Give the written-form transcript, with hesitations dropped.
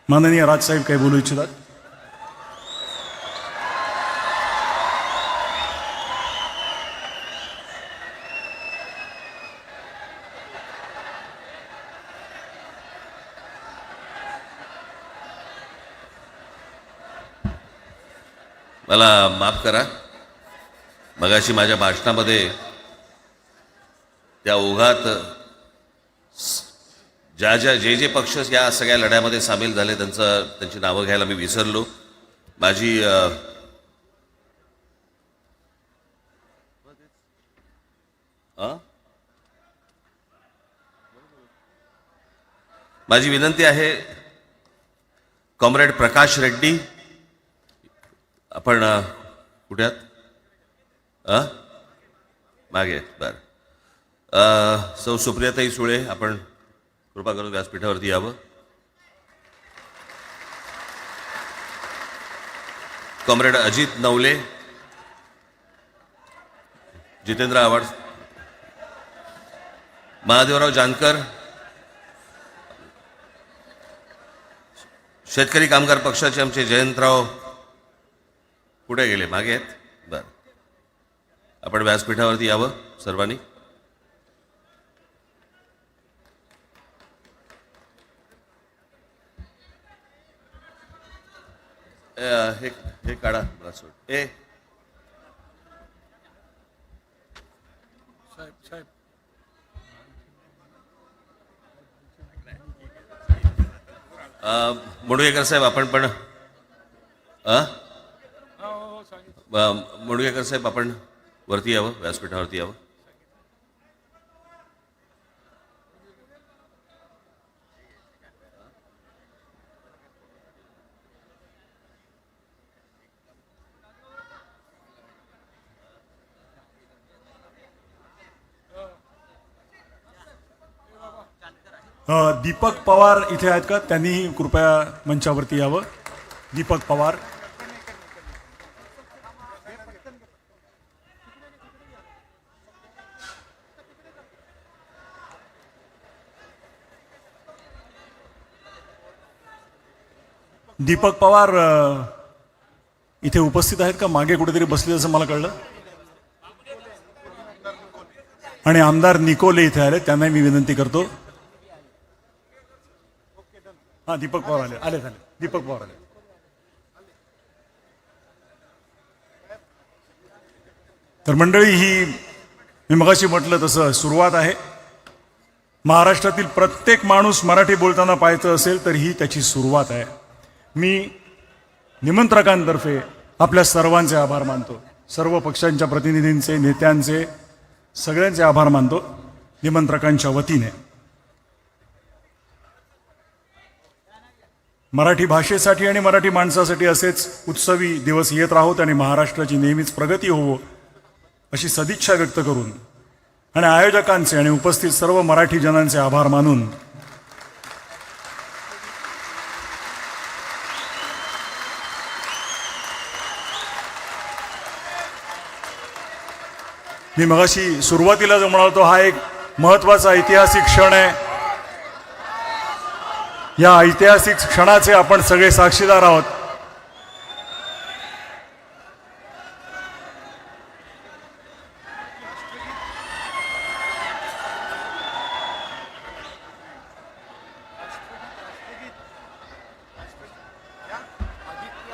माननीय राजसाहेब काही बोलू इच्छितात? मला माफ करा, मगाशी माझ्या भाषणामध्ये त्या ओघात जे पक्ष या सगळ्या लढ्यामध्ये सामील झाले त्यांची नावं घ्यायला मी विसरलो. माझी विनंती आहे, कॉम्रेड प्रकाश रेड्डी, आपण कुठे आहात? मागे. बरं. सौ सुप्रियाताई सुळे, आपण कृपा करून व्यासपीठावरती यावं. कॉम्रेड अजित नवले, जितेंद्र आव्हाड, महादेवराव जानकर, शेतकरी कामगार पक्षाचे आमचे जयंतराव कुठे गेले? मागे आहेत. बरं, आपण व्यासपीठावरती यावं सर्वांनी. हे काढा मला सोड. साहेब मुडगेकर साहेब, आपण पण मुडगेकर साहेब, आपण वरती यावं, व्यासपीठावरती यावं. दीपक पवार इथे आहेत का? त्यांनी कृपया मंचावरती यावं. दीपक पवार. दीपक पवार इथे उपस्थित आहेत का? मागे कुठेतरी बसले असं मला कळलं. आणि आमदार निकोले इथे आले, त्यांना मी विनंती करतो. हा, दीपक पवार आले झाले. दीपक पवार आले. तर मंडळी, ही मी मगाशी म्हटलं तसं सुरुवात आहे. महाराष्ट्रातील प्रत्येक माणूस मराठी बोलताना पाहायचं असेल तर ही त्याची सुरुवात आहे. मी निमंत्रकांतर्फे आपल्या सर्वांचे आभार मानतो. सर्व पक्षांच्या प्रतिनिधींचे, नेत्यांचे, सगळ्यांचे आभार मानतो निमंत्रकांच्या वतीने. मराठी भाषेसाठी आणि मराठी माणसासाठी असेच उत्सवी दिवस येत राहोत आणि महाराष्ट्राची नेहमीच प्रगती होवो अशी सदिच्छा व्यक्त करून आणि आयोजकांचे आणि उपस्थित सर्व मराठी जनांचे आभार मानून मी मगाशी सुरुवातीला जो म्हणालो, हा एक महत्वाचा ऐतिहासिक क्षण आहे. या ऐतिहासिक क्षणाचे आपण सगळे साक्षीदार आहोत.